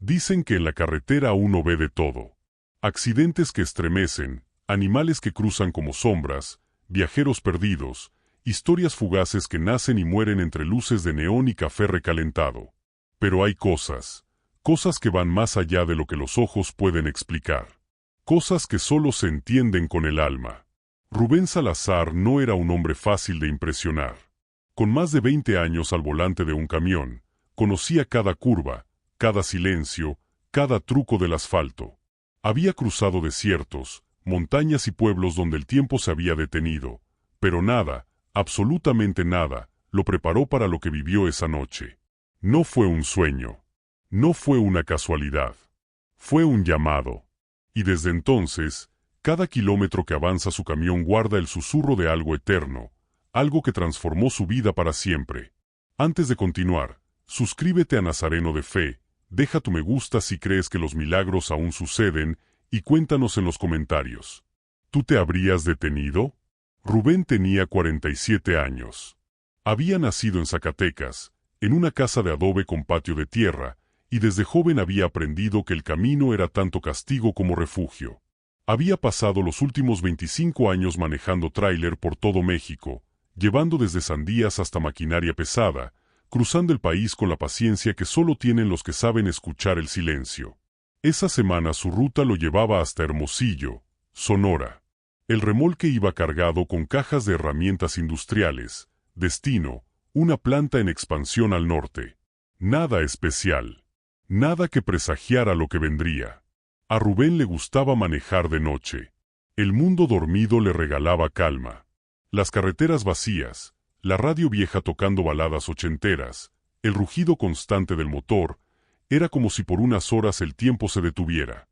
Dicen que en la carretera uno ve de todo. Accidentes que estremecen, animales que cruzan como sombras, viajeros perdidos, historias fugaces que nacen y mueren entre luces de neón y café recalentado. Pero hay cosas que van más allá de lo que los ojos pueden explicar. Cosas que solo se entienden con el alma. Rubén Salazar no era un hombre fácil de impresionar. Con más de 20 años al volante de un camión, conocía cada curva, cada silencio, cada truco del asfalto. Había cruzado desiertos, montañas y pueblos donde el tiempo se había detenido, pero nada, absolutamente nada, lo preparó para lo que vivió esa noche. No fue un sueño. No fue una casualidad. Fue un llamado. Y desde entonces, cada kilómetro que avanza su camión guarda el susurro de algo eterno, algo que transformó su vida para siempre. Antes de continuar, suscríbete a Nazareno de Fe, deja tu me gusta si crees que los milagros aún suceden y cuéntanos en los comentarios. ¿Tú te habrías detenido? Rubén tenía 47 años. Había nacido en Zacatecas, en una casa de adobe con patio de tierra, y desde joven había aprendido que el camino era tanto castigo como refugio. Había pasado los últimos 25 años manejando tráiler por todo México, llevando desde sandías hasta maquinaria pesada, cruzando el país con la paciencia que solo tienen los que saben escuchar el silencio. Esa semana su ruta lo llevaba hasta Hermosillo, Sonora. El remolque iba cargado con cajas de herramientas industriales. Destino, una planta en expansión al norte. Nada especial. Nada que presagiara lo que vendría. A Rubén le gustaba manejar de noche. El mundo dormido le regalaba calma. Las carreteras vacías, la radio vieja tocando baladas ochenteras, el rugido constante del motor, era como si por unas horas el tiempo se detuviera.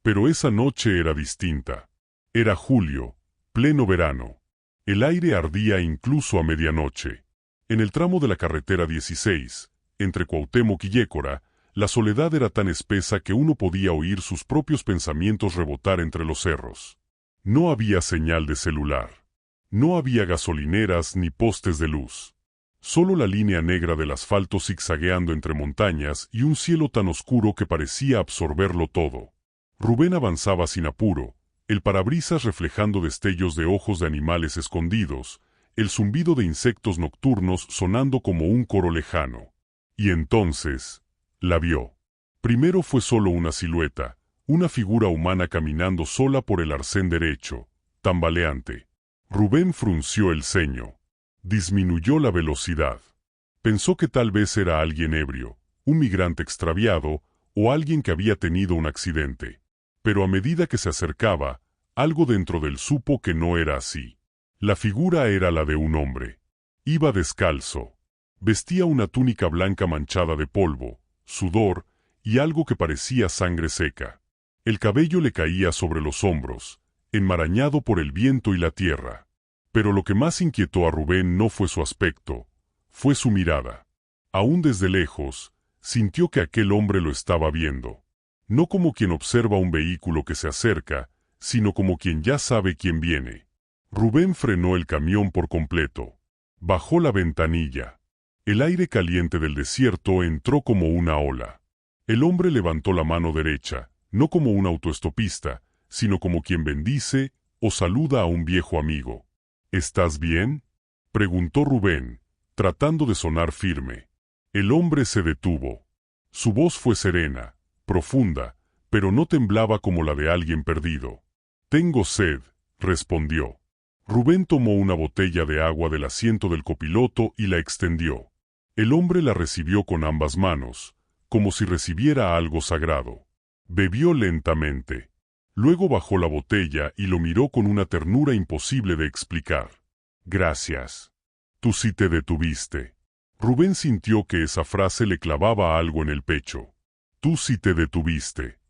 Pero esa noche era distinta. Era julio, pleno verano. El aire ardía incluso a medianoche. En el tramo de la carretera 16, entre Cuauhtémoc y Yécora, la soledad era tan espesa que uno podía oír sus propios pensamientos rebotar entre los cerros. No había señal de celular. No había gasolineras ni postes de luz. Solo la línea negra del asfalto zigzagueando entre montañas y un cielo tan oscuro que parecía absorberlo todo. Rubén avanzaba sin apuro, el parabrisas reflejando destellos de ojos de animales escondidos, el zumbido de insectos nocturnos sonando como un coro lejano. Y entonces, la vio. Primero fue solo una silueta, una figura humana caminando sola por el arcén derecho, tambaleante. Rubén frunció el ceño. Disminuyó la velocidad. Pensó que tal vez era alguien ebrio, un migrante extraviado, o alguien que había tenido un accidente. Pero a medida que se acercaba, algo dentro de él supo que no era así. La figura era la de un hombre. Iba descalzo. Vestía una túnica blanca manchada de polvo, sudor y algo que parecía sangre seca. El cabello le caía sobre los hombros, enmarañado por el viento y la tierra. Pero lo que más inquietó a Rubén no fue su aspecto, fue su mirada. Aún desde lejos, sintió que aquel hombre lo estaba viendo. No como quien observa un vehículo que se acerca, sino como quien ya sabe quién viene. Rubén frenó el camión por completo. Bajó la ventanilla. El aire caliente del desierto entró como una ola. El hombre levantó la mano derecha, no como un autoestopista, sino como quien bendice o saluda a un viejo amigo. ¿Estás bien?, preguntó Rubén, tratando de sonar firme. El hombre se detuvo. Su voz fue serena, profunda, pero no temblaba como la de alguien perdido. «Tengo sed», respondió. Rubén tomó una botella de agua del asiento del copiloto y la extendió. El hombre la recibió con ambas manos, como si recibiera algo sagrado. Bebió lentamente. Luego bajó la botella y lo miró con una ternura imposible de explicar. «Gracias. Tú sí te detuviste». Rubén sintió que esa frase le clavaba algo en el pecho. «Tú sí te detuviste».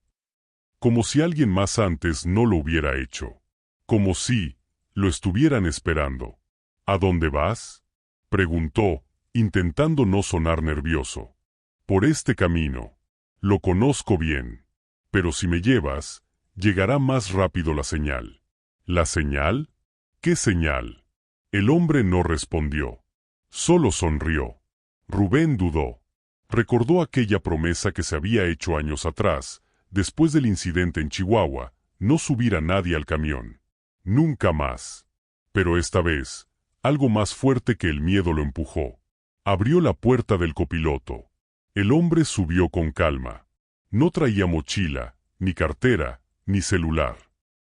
Como si alguien más antes no lo hubiera hecho. Como si lo estuvieran esperando. «¿A dónde vas?», preguntó, intentando no sonar nervioso. «Por este camino. Lo conozco bien. Pero si me llevas, llegará más rápido la señal». «¿La señal? ¿Qué señal?». El hombre no respondió. Solo sonrió. Rubén dudó. Recordó aquella promesa que se había hecho años atrás, después del incidente en Chihuahua: no subir a nadie al camión. Nunca más. Pero esta vez, algo más fuerte que el miedo lo empujó. Abrió la puerta del copiloto. El hombre subió con calma. No traía mochila, ni cartera, ni celular.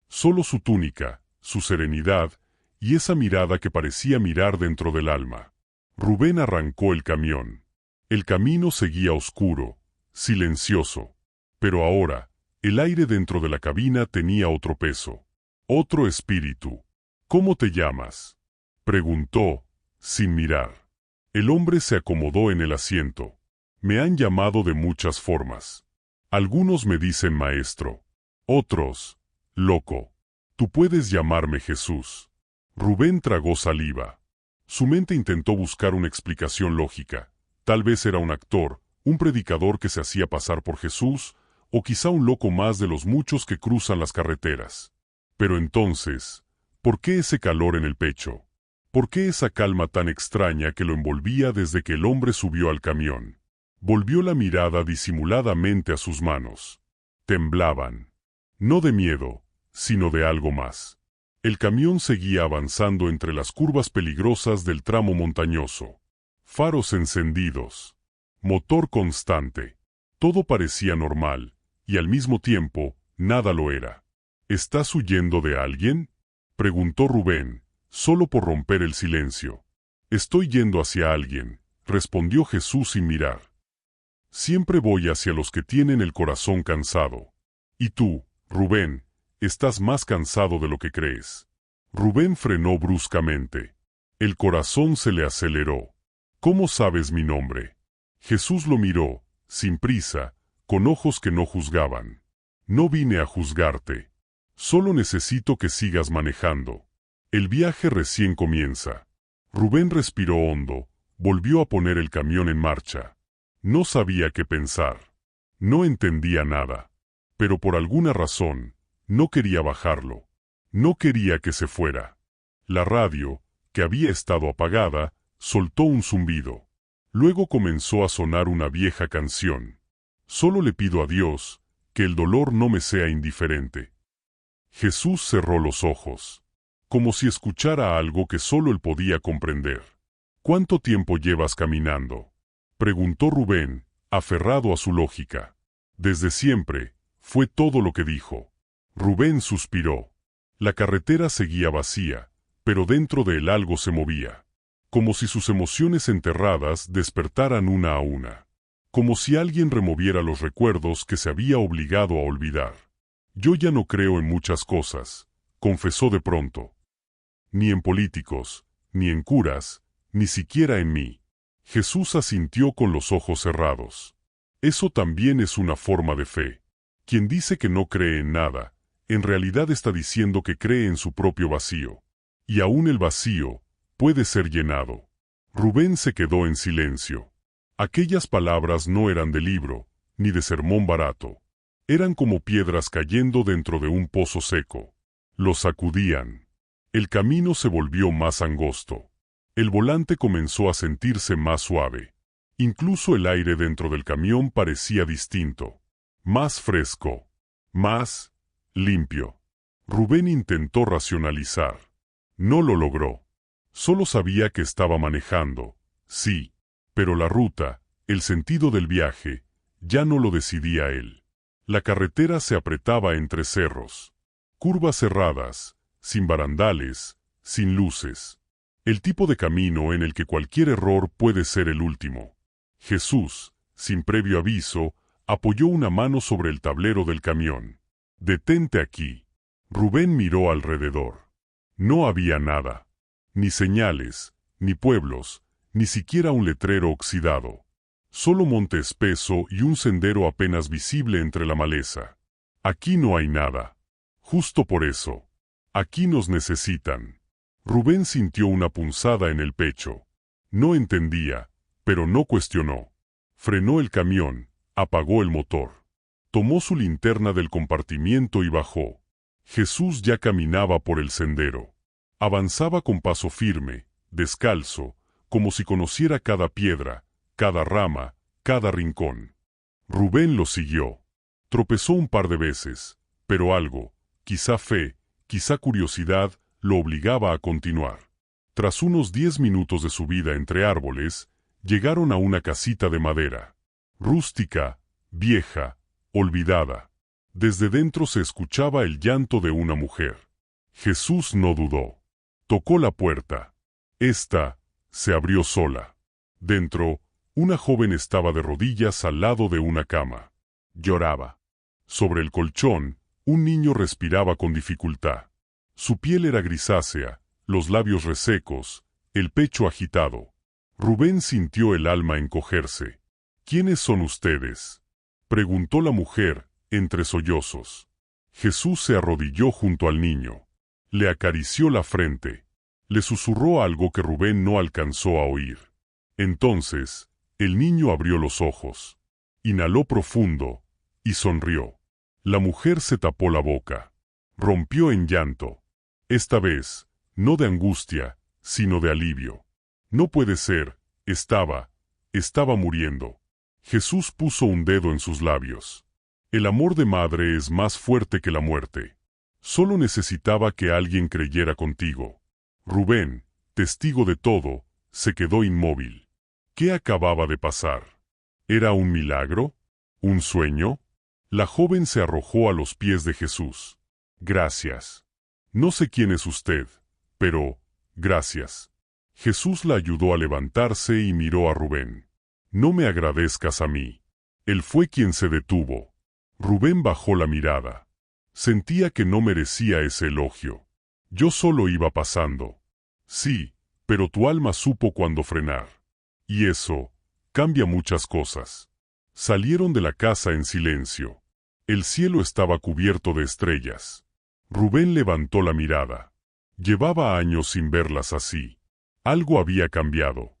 Solo su túnica, su serenidad, y esa mirada que parecía mirar dentro del alma. Rubén arrancó el camión. El camino seguía oscuro, silencioso. Pero ahora, el aire dentro de la cabina tenía otro peso. Otro espíritu. ¿Cómo te llamas?, preguntó, sin mirar. El hombre se acomodó en el asiento. Me han llamado de muchas formas. Algunos me dicen maestro. Otros, loco. Tú puedes llamarme Jesús. Rubén tragó saliva. Su mente intentó buscar una explicación lógica. Tal vez era un actor, un predicador que se hacía pasar por Jesús, o quizá un loco más de los muchos que cruzan las carreteras. Pero entonces, ¿por qué ese calor en el pecho? ¿Por qué esa calma tan extraña que lo envolvía desde que el hombre subió al camión? Volvió la mirada disimuladamente a sus manos. Temblaban. No de miedo, sino de algo más. El camión seguía avanzando entre las curvas peligrosas del tramo montañoso. Faros encendidos. Motor constante. Todo parecía normal, y al mismo tiempo, nada lo era. ¿Estás huyendo de alguien?, preguntó Rubén, solo por romper el silencio. Estoy yendo hacia alguien, respondió Jesús sin mirar. Siempre voy hacia los que tienen el corazón cansado. Y tú, Rubén, estás más cansado de lo que crees. Rubén frenó bruscamente. El corazón se le aceleró. ¿Cómo sabes mi nombre? Jesús lo miró, sin prisa, con ojos que no juzgaban. No vine a juzgarte. Solo necesito que sigas manejando. El viaje recién comienza. Rubén respiró hondo, volvió a poner el camión en marcha. No sabía qué pensar. No entendía nada. Pero por alguna razón, no quería bajarlo. No quería que se fuera. La radio, que había estado apagada, soltó un zumbido. Luego comenzó a sonar una vieja canción. Solo le pido a Dios que el dolor no me sea indiferente. Jesús cerró los ojos, como si escuchara algo que solo él podía comprender. ¿Cuánto tiempo llevas caminando?, preguntó Rubén, aferrado a su lógica. Desde siempre, fue todo lo que dijo. Rubén suspiró. La carretera seguía vacía, pero dentro de él algo se movía. Como si sus emociones enterradas despertaran una a una. Como si alguien removiera los recuerdos que se había obligado a olvidar. Yo ya no creo en muchas cosas, confesó de pronto. Ni en políticos, ni en curas, ni siquiera en mí. Jesús asintió con los ojos cerrados. Eso también es una forma de fe. Quien dice que no cree en nada, en realidad está diciendo que cree en su propio vacío. Y aún el vacío puede ser llenado. Rubén se quedó en silencio. Aquellas palabras no eran de libro, ni de sermón barato. Eran como piedras cayendo dentro de un pozo seco. Lo sacudían. El camino se volvió más angosto. El volante comenzó a sentirse más suave. Incluso el aire dentro del camión parecía distinto. Más fresco. Más limpio. Rubén intentó racionalizar. No lo logró. Solo sabía que estaba manejando, sí, pero la ruta, el sentido del viaje, ya no lo decidía él. La carretera se apretaba entre cerros. Curvas cerradas, sin barandales, sin luces. El tipo de camino en el que cualquier error puede ser el último. Jesús, sin previo aviso, apoyó una mano sobre el tablero del camión. «Detente aquí». Rubén miró alrededor. No había nada. Ni señales, ni pueblos, ni siquiera un letrero oxidado. Solo monte espeso y un sendero apenas visible entre la maleza. Aquí no hay nada. Justo por eso. Aquí nos necesitan. Rubén sintió una punzada en el pecho. No entendía, pero no cuestionó. Frenó el camión, apagó el motor. Tomó su linterna del compartimiento y bajó. Jesús ya caminaba por el sendero. Avanzaba con paso firme, descalzo, como si conociera cada piedra, cada rama, cada rincón. Rubén lo siguió. Tropezó un par de veces, pero algo, quizá fe, quizá curiosidad, lo obligaba a continuar. Tras unos 10 minutos de subida entre árboles, llegaron a una casita de madera. Rústica, vieja, olvidada. Desde dentro se escuchaba el llanto de una mujer. Jesús no dudó. Tocó la puerta. Esta se abrió sola. Dentro, una joven estaba de rodillas al lado de una cama. Lloraba. Sobre el colchón, un niño respiraba con dificultad. Su piel era grisácea, los labios resecos, el pecho agitado. Rubén sintió el alma encogerse. ¿Quiénes son ustedes?, preguntó la mujer, entre sollozos. Jesús se arrodilló junto al niño. Le acarició la frente. Le susurró algo que Rubén no alcanzó a oír. Entonces, el niño abrió los ojos. Inhaló profundo y sonrió. La mujer se tapó la boca. Rompió en llanto. Esta vez, no de angustia, sino de alivio. No puede ser, estaba muriendo. Jesús puso un dedo en sus labios. El amor de madre es más fuerte que la muerte. Solo necesitaba que alguien creyera contigo. Rubén, testigo de todo, se quedó inmóvil. ¿Qué acababa de pasar? ¿Era un milagro? ¿Un sueño? La joven se arrojó a los pies de Jesús. Gracias. No sé quién es usted, pero, gracias. Jesús la ayudó a levantarse y miró a Rubén. No me agradezcas a mí. Él fue quien se detuvo. Rubén bajó la mirada. Sentía que no merecía ese elogio. Yo solo iba pasando. Sí, pero tu alma supo cuándo frenar. Y eso cambia muchas cosas. Salieron de la casa en silencio. El cielo estaba cubierto de estrellas. Rubén levantó la mirada. Llevaba años sin verlas así. Algo había cambiado.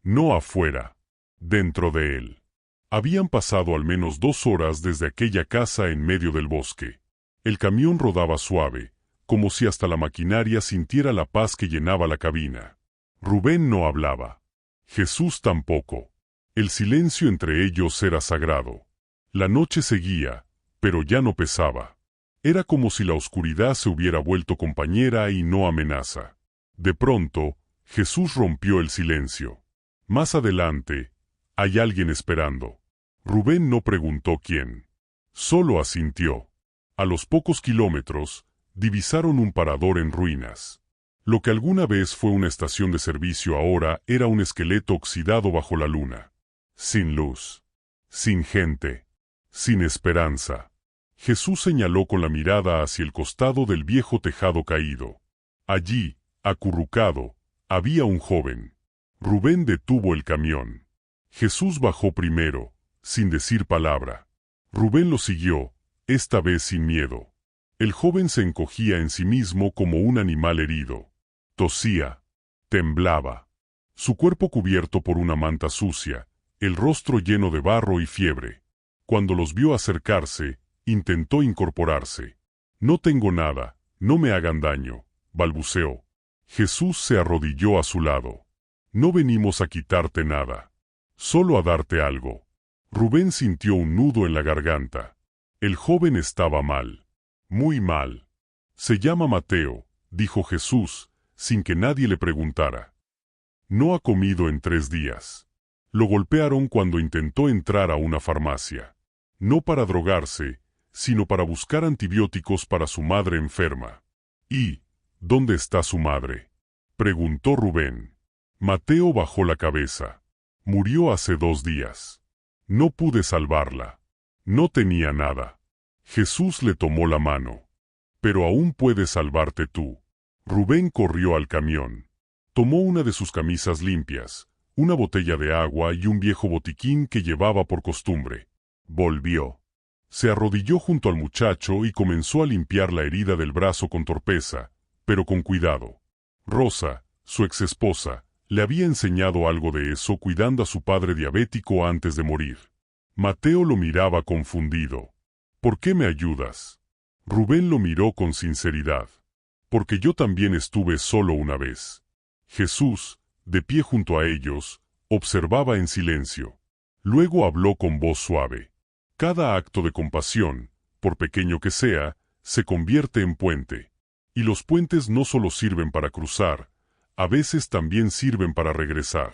No afuera. Dentro de él. Habían pasado al menos 2 horas desde aquella casa en medio del bosque. El camión rodaba suave, como si hasta la maquinaria sintiera la paz que llenaba la cabina. Rubén no hablaba. Jesús tampoco. El silencio entre ellos era sagrado. La noche seguía, pero ya no pesaba. Era como si la oscuridad se hubiera vuelto compañera y no amenaza. De pronto, Jesús rompió el silencio. Más adelante, hay alguien esperando. Rubén no preguntó quién. Solo asintió. A los pocos kilómetros, divisaron un parador en ruinas. Lo que alguna vez fue una estación de servicio ahora era un esqueleto oxidado bajo la luna. Sin luz. Sin gente. Sin esperanza. Jesús señaló con la mirada hacia el costado del viejo tejado caído. Allí, acurrucado, había un joven. Rubén detuvo el camión. Jesús bajó primero, sin decir palabra. Rubén lo siguió, esta vez sin miedo. El joven se encogía en sí mismo como un animal herido. Tosía. Temblaba. Su cuerpo cubierto por una manta sucia, el rostro lleno de barro y fiebre. Cuando los vio acercarse, intentó incorporarse. No tengo nada, no me hagan daño, balbuceó. Jesús se arrodilló a su lado. No venimos a quitarte nada. Solo a darte algo. Rubén sintió un nudo en la garganta. El joven estaba mal. Muy mal. Se llama Mateo, dijo Jesús, sin que nadie le preguntara. No ha comido en 3 días. Lo golpearon cuando intentó entrar a una farmacia. No para drogarse, sino para buscar antibióticos para su madre enferma. ¿Y dónde está su madre?, preguntó Rubén. Mateo bajó la cabeza. Murió hace 2 días. No pude salvarla. No tenía nada. Jesús le tomó la mano. Pero aún puedes salvarte tú. Rubén corrió al camión. Tomó una de sus camisas limpias, una botella de agua y un viejo botiquín que llevaba por costumbre. Volvió. Se arrodilló junto al muchacho y comenzó a limpiar la herida del brazo con torpeza, pero con cuidado. Rosa, su exesposa, le había enseñado algo de eso cuidando a su padre diabético antes de morir. Mateo lo miraba confundido. ¿Por qué me ayudas? Rubén lo miró con sinceridad. Porque yo también estuve solo una vez. Jesús, de pie junto a ellos, observaba en silencio. Luego habló con voz suave. Cada acto de compasión, por pequeño que sea, se convierte en puente. Y los puentes no solo sirven para cruzar, a veces también sirven para regresar.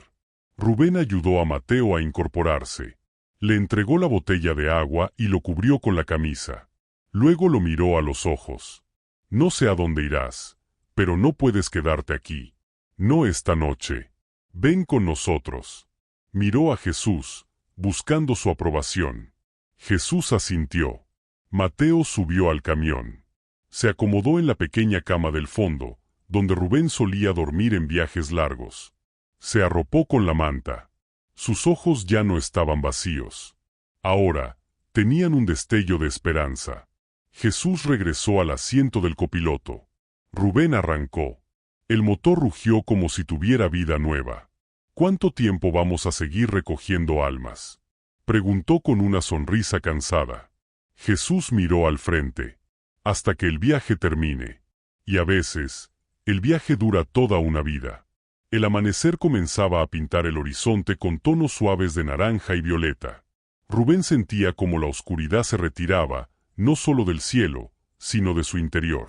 Rubén ayudó a Mateo a incorporarse. Le entregó la botella de agua y lo cubrió con la camisa. Luego lo miró a los ojos. No sé a dónde irás, pero no puedes quedarte aquí. No esta noche. Ven con nosotros. Miró a Jesús, buscando su aprobación. Jesús asintió. Mateo subió al camión. Se acomodó en la pequeña cama del fondo, donde Rubén solía dormir en viajes largos. Se arropó con la manta. Sus ojos ya no estaban vacíos. Ahora, tenían un destello de esperanza. Jesús regresó al asiento del copiloto. Rubén arrancó. El motor rugió como si tuviera vida nueva. ¿Cuánto tiempo vamos a seguir recogiendo almas?, preguntó con una sonrisa cansada. Jesús miró al frente. Hasta que el viaje termine. Y a veces, el viaje dura toda una vida. El amanecer comenzaba a pintar el horizonte con tonos suaves de naranja y violeta. Rubén sentía como la oscuridad se retiraba, no solo del cielo, sino de su interior.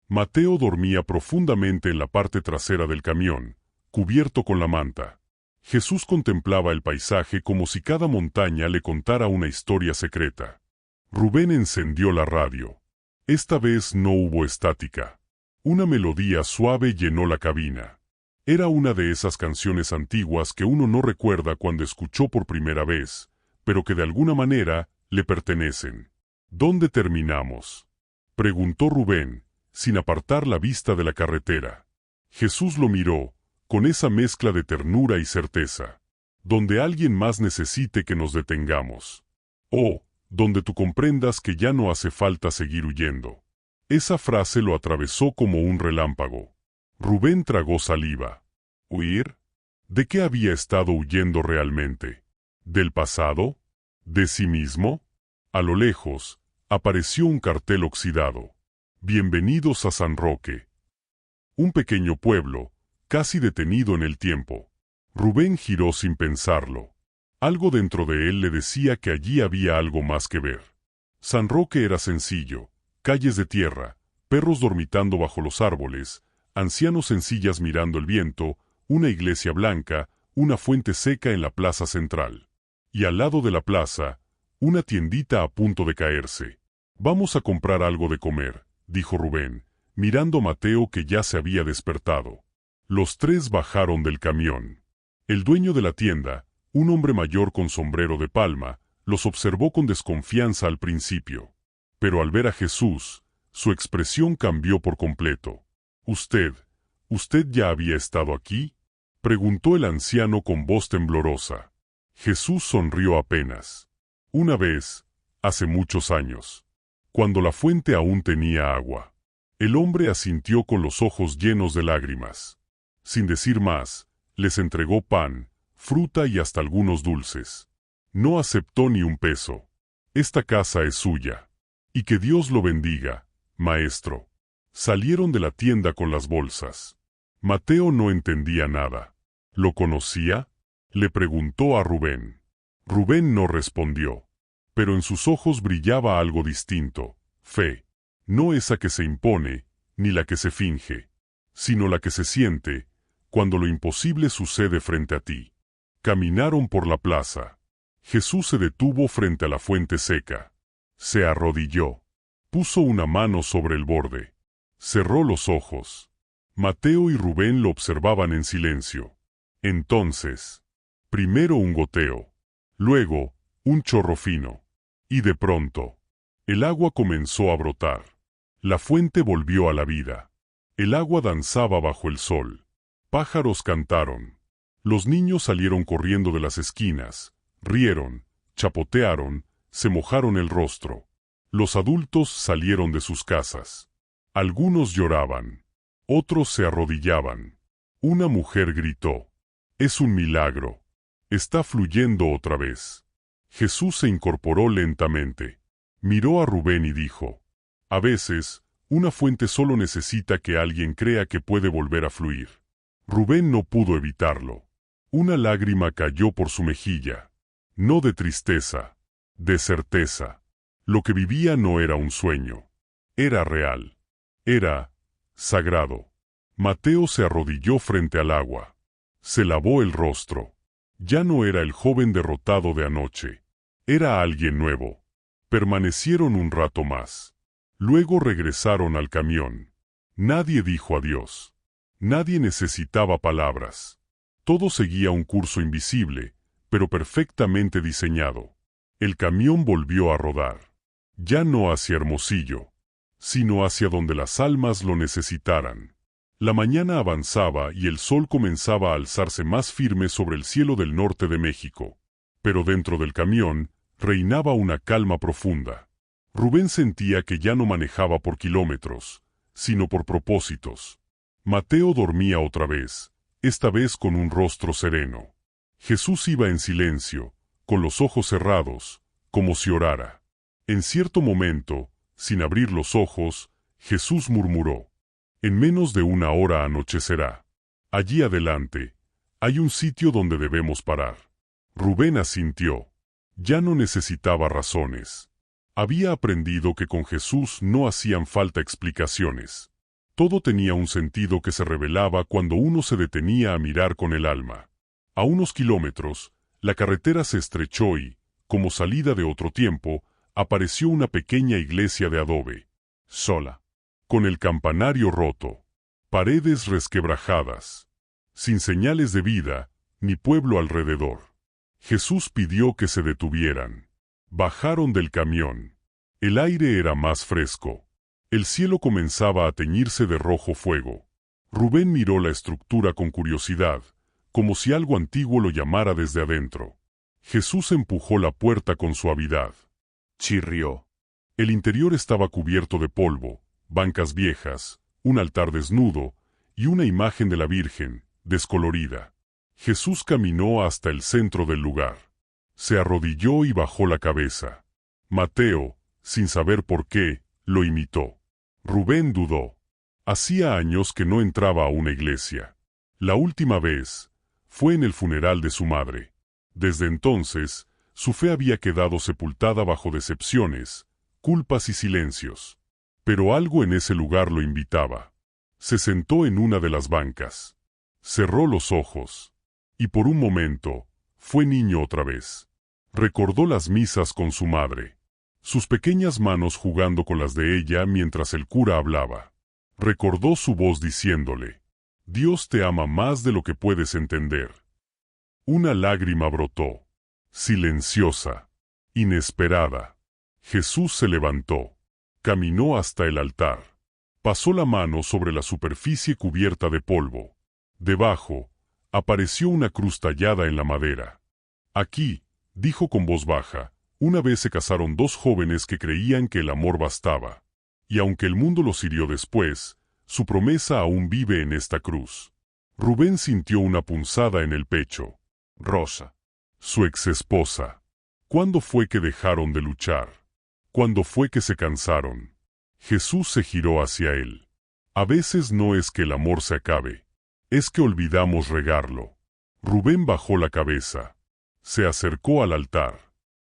Mateo dormía profundamente en la parte trasera del camión, cubierto con la manta. Jesús contemplaba el paisaje como si cada montaña le contara una historia secreta. Rubén encendió la radio. Esta vez no hubo estática. Una melodía suave llenó la cabina. Era una de esas canciones antiguas que uno no recuerda cuando escuchó por primera vez, pero que de alguna manera le pertenecen. ¿Dónde terminamos?, preguntó Rubén, sin apartar la vista de la carretera. Jesús lo miró, con esa mezcla de ternura y certeza. Donde alguien más necesite que nos detengamos. Oh, donde tú comprendas que ya no hace falta seguir huyendo. Esa frase lo atravesó como un relámpago. Rubén tragó saliva. ¿Huir? ¿De qué había estado huyendo realmente? ¿Del pasado? ¿De sí mismo? A lo lejos, apareció un cartel oxidado. Bienvenidos a San Roque. Un pequeño pueblo, casi detenido en el tiempo. Rubén giró sin pensarlo. Algo dentro de él le decía que allí había algo más que ver. San Roque era sencillo, calles de tierra, perros dormitando bajo los árboles, ancianos en sillas mirando el viento, una iglesia blanca, una fuente seca en la plaza central. Y al lado de la plaza, una tiendita a punto de caerse. Vamos a comprar algo de comer, dijo Rubén, mirando a Mateo que ya se había despertado. Los tres bajaron del camión. El dueño de la tienda, un hombre mayor con sombrero de palma, los observó con desconfianza al principio. Pero al ver a Jesús, su expresión cambió por completo. ¿Usted ya había estado aquí?, preguntó el anciano con voz temblorosa. Jesús sonrió apenas. Una vez, hace muchos años, cuando la fuente aún tenía agua. El hombre asintió con los ojos llenos de lágrimas. Sin decir más, les entregó pan, fruta y hasta algunos dulces. No aceptó ni un peso. Esta casa es suya. Y que Dios lo bendiga, maestro. Salieron de la tienda con las bolsas. Mateo no entendía nada. ¿Lo conocía?, le preguntó a Rubén. Rubén no respondió. Pero en sus ojos brillaba algo distinto, fe. No esa que se impone, ni la que se finge, sino la que se siente, cuando lo imposible sucede frente a ti. Caminaron por la plaza. Jesús se detuvo frente a la fuente seca. Se arrodilló. Puso una mano sobre el borde. Cerró los ojos. Mateo y Rubén lo observaban en silencio. Entonces, primero un goteo. Luego, un chorro fino. Y de pronto, el agua comenzó a brotar. La fuente volvió a la vida. El agua danzaba bajo el sol. Pájaros cantaron. Los niños salieron corriendo de las esquinas, rieron, chapotearon, se mojaron el rostro. Los adultos salieron de sus casas. Algunos lloraban. Otros se arrodillaban. Una mujer gritó: «Es un milagro. Está fluyendo otra vez». Jesús se incorporó lentamente. Miró a Rubén y dijo: «A veces, una fuente solo necesita que alguien crea que puede volver a fluir». Rubén no pudo evitarlo. Una lágrima cayó por su mejilla. No de tristeza, de certeza. Lo que vivía no era un sueño. Era real. Era sagrado. Mateo se arrodilló frente al agua. Se lavó el rostro. Ya no era el joven derrotado de anoche. Era alguien nuevo. Permanecieron un rato más. Luego regresaron al camión. Nadie dijo adiós. Nadie necesitaba palabras. Todo seguía un curso invisible, pero perfectamente diseñado. El camión volvió a rodar. Ya no hacia Hermosillo, sino hacia donde las almas lo necesitaran. La mañana avanzaba y el sol comenzaba a alzarse más firme sobre el cielo del norte de México. Pero dentro del camión reinaba una calma profunda. Rubén sentía que ya no manejaba por kilómetros, sino por propósitos. Mateo dormía otra vez, esta vez con un rostro sereno. Jesús iba en silencio, con los ojos cerrados, como si orara. En cierto momento, sin abrir los ojos, Jesús murmuró: «En menos de una hora anochecerá. Allí adelante, hay un sitio donde debemos parar». Rubén asintió. Ya no necesitaba razones. Había aprendido que con Jesús no hacían falta explicaciones. Todo tenía un sentido que se revelaba cuando uno se detenía a mirar con el alma. A unos kilómetros, la carretera se estrechó y, como salida de otro tiempo, apareció una pequeña iglesia de adobe, sola, con el campanario roto, paredes resquebrajadas, sin señales de vida, ni pueblo alrededor. Jesús pidió que se detuvieran. Bajaron del camión. El aire era más fresco. El cielo comenzaba a teñirse de rojo fuego. Rubén miró la estructura con curiosidad, como si algo antiguo lo llamara desde adentro. Jesús empujó la puerta con suavidad. Chirrió. El interior estaba cubierto de polvo, bancas viejas, un altar desnudo y una imagen de la Virgen, descolorida. Jesús caminó hasta el centro del lugar. Se arrodilló y bajó la cabeza. Mateo, sin saber por qué, lo imitó. Rubén dudó. Hacía años que no entraba a una iglesia. La última vez fue en el funeral de su madre. Desde entonces, su fe había quedado sepultada bajo decepciones, culpas y silencios. Pero algo en ese lugar lo invitaba. Se sentó en una de las bancas. Cerró los ojos. Y por un momento, fue niño otra vez. Recordó las misas con su madre. Sus pequeñas manos jugando con las de ella mientras el cura hablaba. Recordó su voz diciéndole: «Dios te ama más de lo que puedes entender». Una lágrima brotó. Silenciosa. Inesperada. Jesús se levantó. Caminó hasta el altar. Pasó la mano sobre la superficie cubierta de polvo. Debajo, apareció una cruz tallada en la madera. «Aquí», dijo con voz baja, «una vez se casaron dos jóvenes que creían que el amor bastaba. Y aunque el mundo los hirió después, su promesa aún vive en esta cruz». Rubén sintió una punzada en el pecho. Rosa, su exesposa. ¿Cuándo fue que dejaron de luchar? ¿Cuándo fue que se cansaron? Jesús se giró hacia él. A veces no es que el amor se acabe, es que olvidamos regarlo. Rubén bajó la cabeza. Se acercó al altar.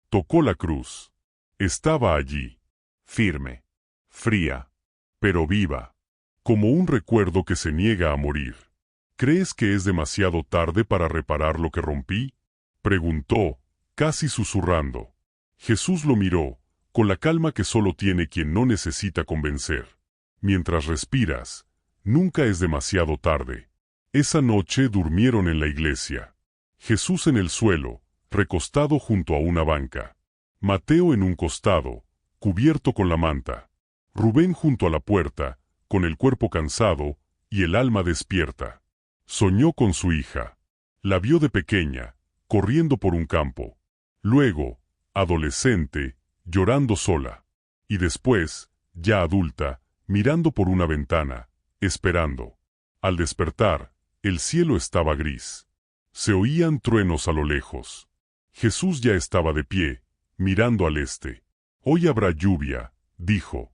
Tocó la cruz. Estaba allí, firme, fría, pero viva, como un recuerdo que se niega a morir. «¿Crees que es demasiado tarde para reparar lo que rompí?», preguntó, casi susurrando. Jesús lo miró, con la calma que solo tiene quien no necesita convencer. «Mientras respiras, nunca es demasiado tarde». Esa noche durmieron en la iglesia. Jesús en el suelo, recostado junto a una banca. Mateo en un costado, cubierto con la manta. Rubén junto a la puerta, con el cuerpo cansado y el alma despierta. Soñó con su hija. La vio de pequeña, corriendo por un campo. Luego, adolescente, llorando sola. Y después, ya adulta, mirando por una ventana, esperando. Al despertar, el cielo estaba gris. Se oían truenos a lo lejos. Jesús ya estaba de pie, mirando al este. «Hoy habrá lluvia», dijo.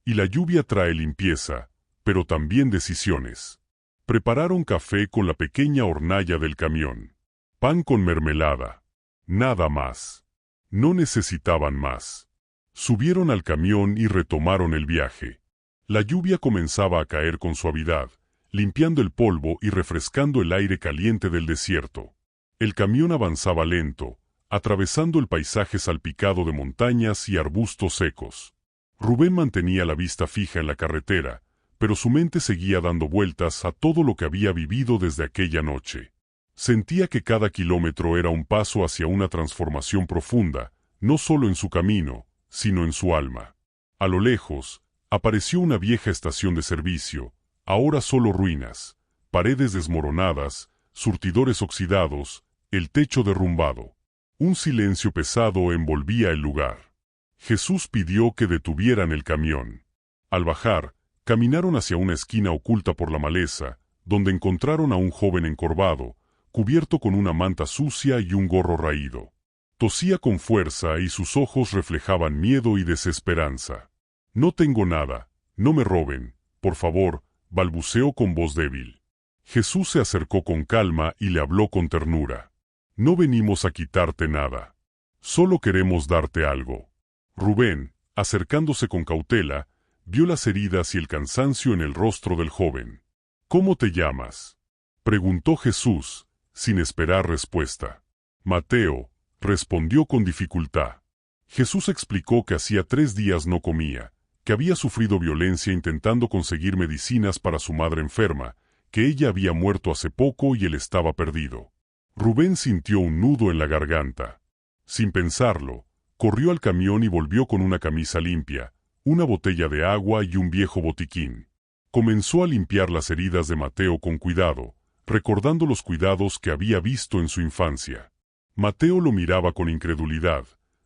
Y la lluvia trae limpieza, pero también decisiones. Prepararon café con la pequeña hornalla del camión. Pan con mermelada. Nada más. No necesitaban más. Subieron al camión y retomaron el viaje. La lluvia comenzaba a caer con suavidad, limpiando el polvo y refrescando el aire caliente del desierto. El camión avanzaba lento, atravesando el paisaje salpicado de montañas y arbustos secos. Rubén mantenía la vista fija en la carretera, pero su mente seguía dando vueltas a todo lo que había vivido desde aquella noche. Sentía que cada kilómetro era un paso hacia una transformación profunda, no solo en su camino, sino en su alma. A lo lejos, apareció una vieja estación de servicio, ahora solo ruinas, paredes desmoronadas, surtidores oxidados, el techo derrumbado. Un silencio pesado envolvía el lugar. Jesús pidió que detuvieran el camión. Al bajar, caminaron hacia una esquina oculta por la maleza, donde encontraron a un joven encorvado, cubierto con una manta sucia y un gorro raído. Tosía con fuerza y sus ojos reflejaban miedo y desesperanza. «No tengo nada, no me roben, por favor», balbuceó con voz débil. Jesús se acercó con calma y le habló con ternura. «No venimos a quitarte nada. Solo queremos darte algo». Rubén, acercándose con cautela, vio las heridas y el cansancio en el rostro del joven. «¿Cómo te llamas?», preguntó Jesús, sin esperar respuesta. «Mateo», respondió con dificultad. Jesús explicó que hacía 3 días no comía, que había sufrido violencia intentando conseguir medicinas para su madre enferma, que ella había muerto hace poco y él estaba perdido. Rubén sintió un nudo en la garganta. Sin pensarlo, corrió al camión y volvió con una camisa limpia, una botella de agua y un viejo botiquín. Comenzó a limpiar las heridas de Mateo con cuidado, recordando los cuidados que había visto en su infancia. Mateo lo miraba con incredulidad,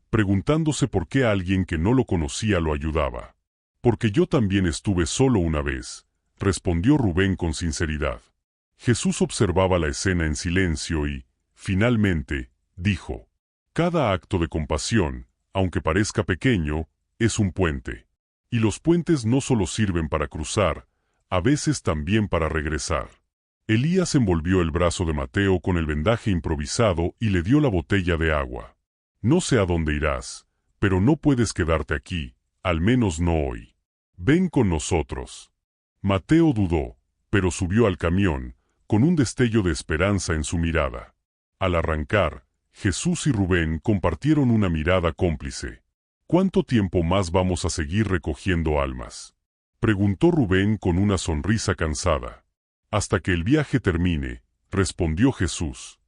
preguntándose por qué alguien que no lo conocía lo ayudaba. «Porque yo también estuve solo una vez», respondió Rubén con sinceridad. Jesús observaba la escena en silencio y, finalmente, dijo: «Cada acto de compasión, aunque parezca pequeño, es un puente. Y los puentes no solo sirven para cruzar, a veces también para regresar». Elías envolvió el brazo de Mateo con el vendaje improvisado y le dio la botella de agua. «No sé a dónde irás, pero no puedes quedarte aquí, al menos no hoy. Ven con nosotros». Mateo dudó, pero subió al camión, con un destello de esperanza en su mirada. Al arrancar, Jesús y Rubén compartieron una mirada cómplice. «¿Cuánto tiempo más vamos a seguir recogiendo almas?», preguntó Rubén con una sonrisa cansada. «Hasta que el viaje termine», respondió Jesús.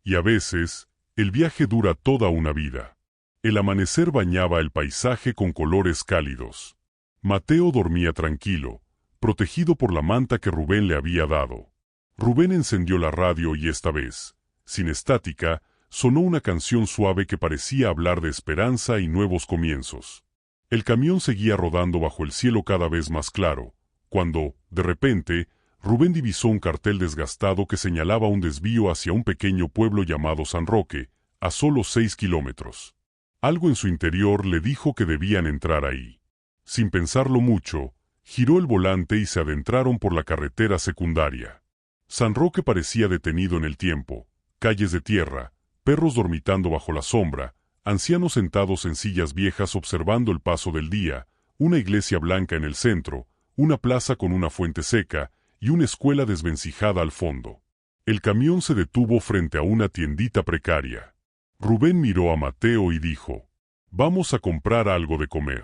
«Y a veces, el viaje dura toda una vida». El amanecer bañaba el paisaje con colores cálidos. Mateo dormía tranquilo, protegido por la manta que Rubén le había dado. Rubén encendió la radio y esta vez, sin estática, sonó una canción suave que parecía hablar de esperanza y nuevos comienzos. El camión seguía rodando bajo el cielo cada vez más claro, cuando, de repente, Rubén divisó un cartel desgastado que señalaba un desvío hacia un pequeño pueblo llamado San Roque, a solo 6 kilómetros. Algo en su interior le dijo que debían entrar ahí. Sin pensarlo mucho, giró el volante y se adentraron por la carretera secundaria. San Roque parecía detenido en el tiempo, calles de tierra, perros dormitando bajo la sombra, ancianos sentados en sillas viejas observando el paso del día, una iglesia blanca en el centro, una plaza con una fuente seca y una escuela desvencijada al fondo. El camión se detuvo frente a una tiendita precaria. Rubén miró a Mateo y dijo: «Vamos a comprar algo de comer».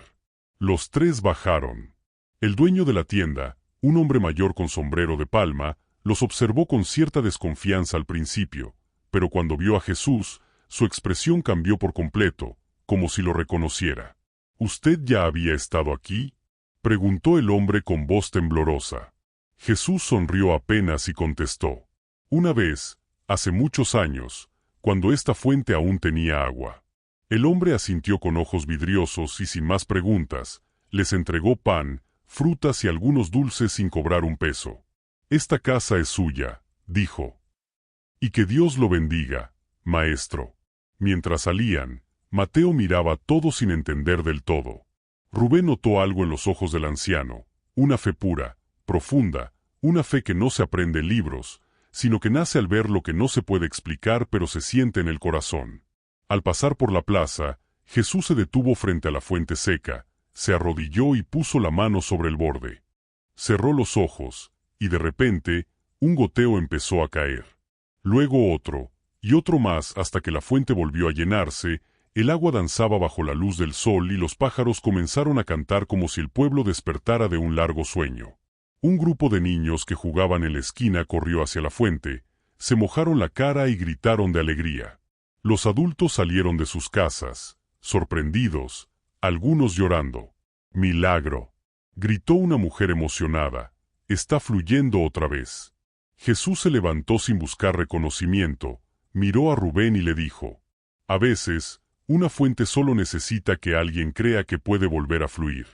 Los 3 bajaron. El dueño de la tienda, un hombre mayor con sombrero de palma, los observó con cierta desconfianza al principio, pero cuando vio a Jesús, su expresión cambió por completo, como si lo reconociera. «¿Usted ya había estado aquí?», preguntó el hombre con voz temblorosa. Jesús sonrió apenas y contestó: «Una vez, hace muchos años, cuando esta fuente aún tenía agua». El hombre asintió con ojos vidriosos y sin más preguntas, les entregó pan, frutas y algunos dulces sin cobrar un peso. «Esta casa es suya», dijo. «Y que Dios lo bendiga, maestro». Mientras salían, Mateo miraba todo sin entender del todo. Rubén notó algo en los ojos del anciano, una fe pura, profunda, una fe que no se aprende en libros, sino que nace al ver lo que no se puede explicar pero se siente en el corazón. Al pasar por la plaza, Jesús se detuvo frente a la fuente seca, se arrodilló y puso la mano sobre el borde. Cerró los ojos, y de repente, un goteo empezó a caer. Luego otro, y otro más hasta que la fuente volvió a llenarse. El agua danzaba bajo la luz del sol y los pájaros comenzaron a cantar como si el pueblo despertara de un largo sueño. Un grupo de niños que jugaban en la esquina corrió hacia la fuente, se mojaron la cara y gritaron de alegría. Los adultos salieron de sus casas, sorprendidos, algunos llorando. ¡Milagro!, gritó una mujer emocionada. «Está fluyendo otra vez». Jesús se levantó sin buscar reconocimiento, miró a Rubén y le dijo: «A veces, una fuente solo necesita que alguien crea que puede volver a fluir».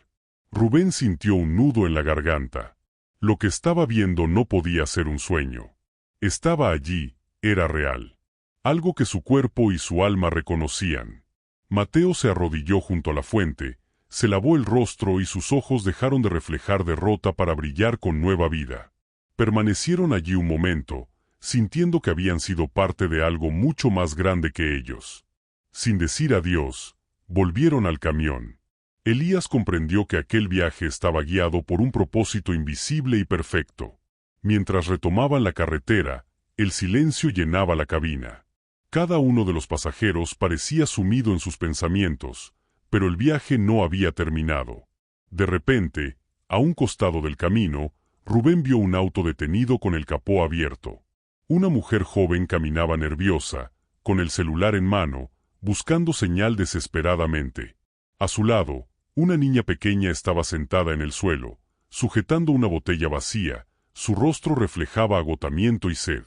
Rubén sintió un nudo en la garganta. Lo que estaba viendo no podía ser un sueño. Estaba allí, era real. Algo que su cuerpo y su alma reconocían. Mateo se arrodilló junto a la fuente, se lavó el rostro y sus ojos dejaron de reflejar derrota para brillar con nueva vida. Permanecieron allí un momento, sintiendo que habían sido parte de algo mucho más grande que ellos. Sin decir adiós, volvieron al camión. Elías comprendió que aquel viaje estaba guiado por un propósito invisible y perfecto. Mientras retomaban la carretera, el silencio llenaba la cabina. Cada uno de los pasajeros parecía sumido en sus pensamientos, pero el viaje no había terminado. De repente, a un costado del camino, Rubén vio un auto detenido con el capó abierto. Una mujer joven caminaba nerviosa, con el celular en mano, buscando señal desesperadamente. A su lado, una niña pequeña estaba sentada en el suelo, sujetando una botella vacía. Su rostro reflejaba agotamiento y sed.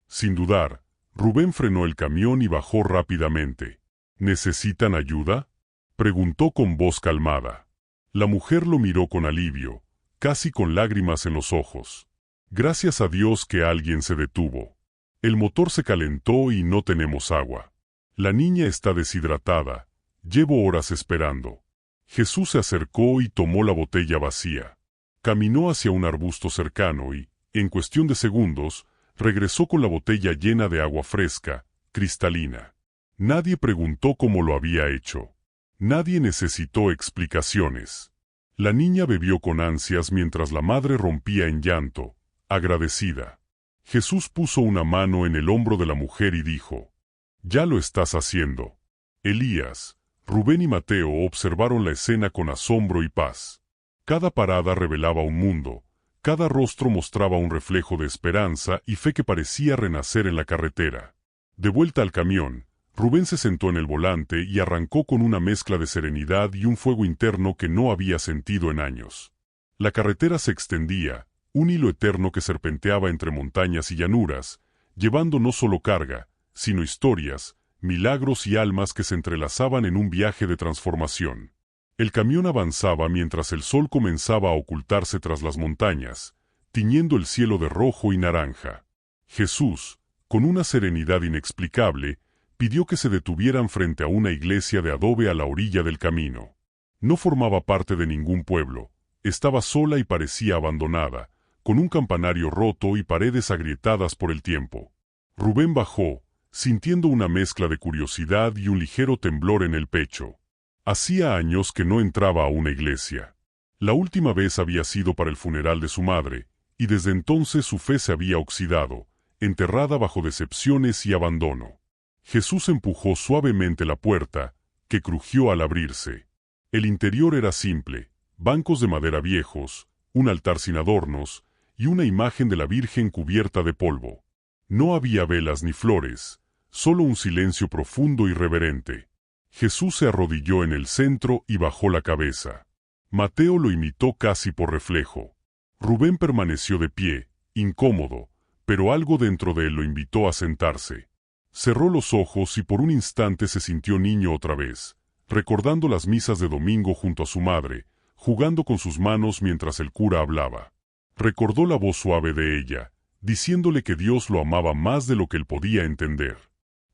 Sin dudar, Rubén frenó el camión y bajó rápidamente. «¿Necesitan ayuda?», preguntó con voz calmada. La mujer lo miró con alivio, casi con lágrimas en los ojos. «Gracias a Dios que alguien se detuvo. El motor se calentó y no tenemos agua. La niña está deshidratada. Llevo horas esperando». Jesús se acercó y tomó la botella vacía. Caminó hacia un arbusto cercano y, en cuestión de segundos, regresó con la botella llena de agua fresca, cristalina. Nadie preguntó cómo lo había hecho. Nadie necesitó explicaciones. La niña bebió con ansias mientras la madre rompía en llanto, agradecida. Jesús puso una mano en el hombro de la mujer y dijo: «Ya lo estás haciendo». Elías, Rubén y Mateo observaron la escena con asombro y paz. Cada parada revelaba un mundo, cada rostro mostraba un reflejo de esperanza y fe que parecía renacer en la carretera. De vuelta al camión, Rubén se sentó en el volante y arrancó con una mezcla de serenidad y un fuego interno que no había sentido en años. La carretera se extendía, un hilo eterno que serpenteaba entre montañas y llanuras, llevando no solo carga, sino historias, milagros y almas que se entrelazaban en un viaje de transformación. El camión avanzaba mientras el sol comenzaba a ocultarse tras las montañas, tiñendo el cielo de rojo y naranja. Jesús, con una serenidad inexplicable, pidió que se detuvieran frente a una iglesia de adobe a la orilla del camino. No formaba parte de ningún pueblo, estaba sola y parecía abandonada, con un campanario roto y paredes agrietadas por el tiempo. Rubén bajó, sintiendo una mezcla de curiosidad y un ligero temblor en el pecho. Hacía años que no entraba a una iglesia. La última vez había sido para el funeral de su madre, y desde entonces su fe se había oxidado, enterrada bajo decepciones y abandono. Jesús empujó suavemente la puerta, que crujió al abrirse. El interior era simple, bancos de madera viejos, un altar sin adornos, y una imagen de la Virgen cubierta de polvo. No había velas ni flores, solo un silencio profundo y reverente. Jesús se arrodilló en el centro y bajó la cabeza. Mateo lo imitó casi por reflejo. Rubén permaneció de pie, incómodo, pero algo dentro de él lo invitó a sentarse. Cerró los ojos y por un instante se sintió niño otra vez, recordando las misas de domingo junto a su madre, jugando con sus manos mientras el cura hablaba. Recordó la voz suave de ella, diciéndole que Dios lo amaba más de lo que él podía entender.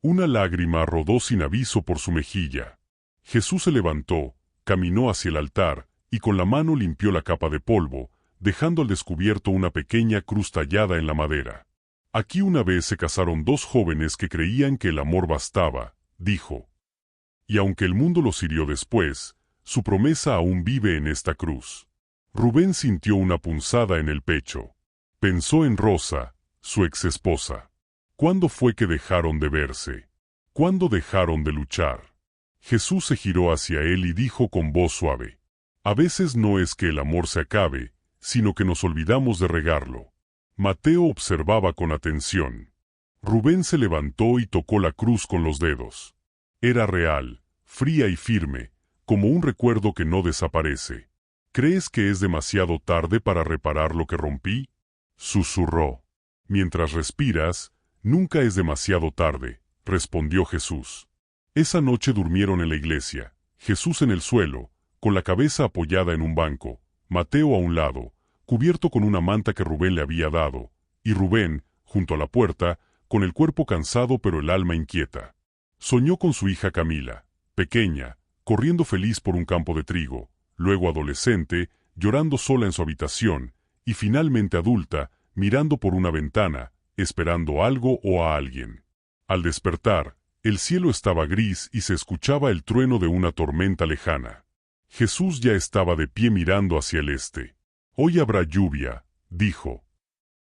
Una lágrima rodó sin aviso por su mejilla. Jesús se levantó, caminó hacia el altar, y con la mano limpió la capa de polvo, dejando al descubierto una pequeña cruz tallada en la madera. «Aquí una vez se casaron dos jóvenes que creían que el amor bastaba», dijo. Y aunque el mundo los hirió después, su promesa aún vive en esta cruz. Rubén sintió una punzada en el pecho. Pensó en Rosa, su exesposa. ¿Cuándo fue que dejaron de verse? ¿Cuándo dejaron de luchar? Jesús se giró hacia él y dijo con voz suave: a veces no es que el amor se acabe, sino que nos olvidamos de regarlo. Mateo observaba con atención. Rubén se levantó y tocó la cruz con los dedos. Era real, fría y firme, como un recuerdo que no desaparece. ¿Crees que es demasiado tarde para reparar lo que rompí? Susurró. Mientras respiras, nunca es demasiado tarde, respondió Jesús. Esa noche durmieron en la iglesia, Jesús en el suelo, con la cabeza apoyada en un banco, Mateo a un lado, cubierto con una manta que Rubén le había dado, y Rubén, junto a la puerta, con el cuerpo cansado pero el alma inquieta. Soñó con su hija Camila, pequeña, corriendo feliz por un campo de trigo, luego adolescente, llorando sola en su habitación, y finalmente adulta, mirando por una ventana, esperando algo o a alguien. Al despertar, el cielo estaba gris y se escuchaba el trueno de una tormenta lejana. Jesús ya estaba de pie mirando hacia el este. Hoy habrá lluvia, dijo.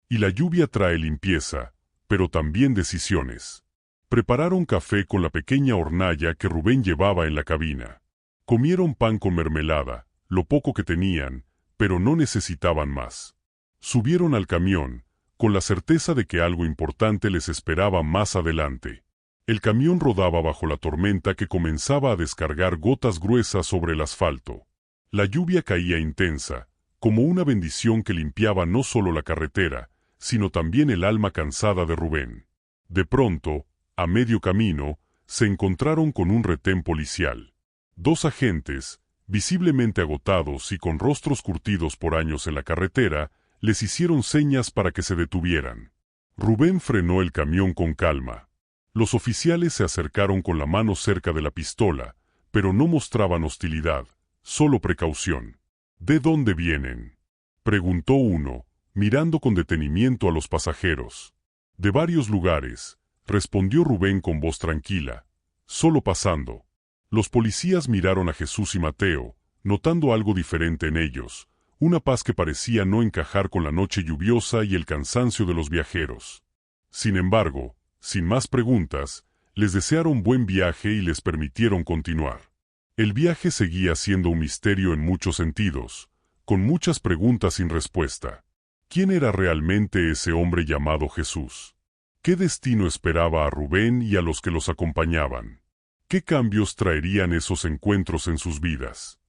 Y la lluvia trae limpieza, pero también decisiones. Prepararon café con la pequeña hornalla que Rubén llevaba en la cabina. Comieron pan con mermelada, lo poco que tenían, pero no necesitaban más. Subieron al camión, con la certeza de que algo importante les esperaba más adelante. El camión rodaba bajo la tormenta que comenzaba a descargar gotas gruesas sobre el asfalto. La lluvia caía intensa, como una bendición que limpiaba no solo la carretera, sino también el alma cansada de Rubén. De pronto, a medio camino, se encontraron con un retén policial. Dos agentes, visiblemente agotados y con rostros curtidos por años en la carretera, les hicieron señas para que se detuvieran. Rubén frenó el camión con calma. Los oficiales se acercaron con la mano cerca de la pistola, pero no mostraban hostilidad, solo precaución. ¿De dónde vienen?, preguntó uno, mirando con detenimiento a los pasajeros. De varios lugares, respondió Rubén con voz tranquila. Solo pasando. Los policías miraron a Jesús y Mateo, notando algo diferente en ellos, una paz que parecía no encajar con la noche lluviosa y el cansancio de los viajeros. Sin embargo, sin más preguntas, les desearon buen viaje y les permitieron continuar. El viaje seguía siendo un misterio en muchos sentidos, con muchas preguntas sin respuesta. ¿Quién era realmente ese hombre llamado Jesús? ¿Qué destino esperaba a Rubén y a los que los acompañaban? ¿Qué cambios traerían esos encuentros en sus vidas?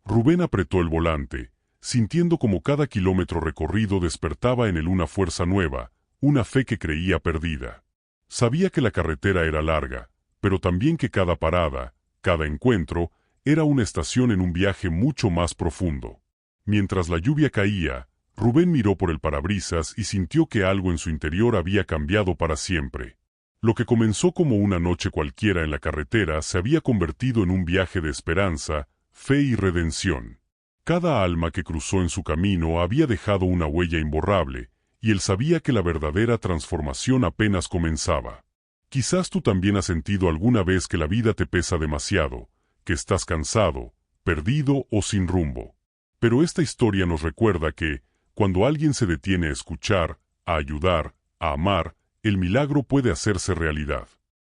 Rubén apretó el volante, sintiendo como cada kilómetro recorrido despertaba en él una fuerza nueva, una fe que creía perdida. Sabía que la carretera era larga, pero también que cada parada, cada encuentro, era una estación en un viaje mucho más profundo. Mientras la lluvia caía, Rubén miró por el parabrisas y sintió que algo en su interior había cambiado para siempre. Lo que comenzó como una noche cualquiera en la carretera se había convertido en un viaje de esperanza, fe y redención. Cada alma que cruzó en su camino había dejado una huella imborrable, y él sabía que la verdadera transformación apenas comenzaba. Quizás tú también has sentido alguna vez que la vida te pesa demasiado, que estás cansado, perdido o sin rumbo. Pero esta historia nos recuerda que, cuando alguien se detiene a escuchar, a ayudar, a amar, el milagro puede hacerse realidad.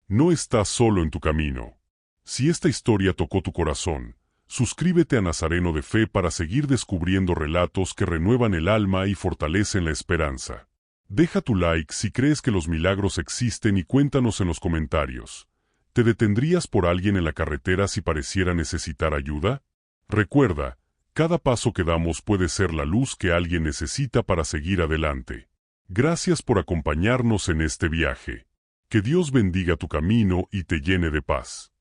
No estás solo en tu camino. Si esta historia tocó tu corazón, suscríbete a Nazareno de Fe para seguir descubriendo relatos que renuevan el alma y fortalecen la esperanza. Deja tu like si crees que los milagros existen y cuéntanos en los comentarios. ¿Te detendrías por alguien en la carretera si pareciera necesitar ayuda? Recuerda, cada paso que damos puede ser la luz que alguien necesita para seguir adelante. Gracias por acompañarnos en este viaje. Que Dios bendiga tu camino y te llene de paz.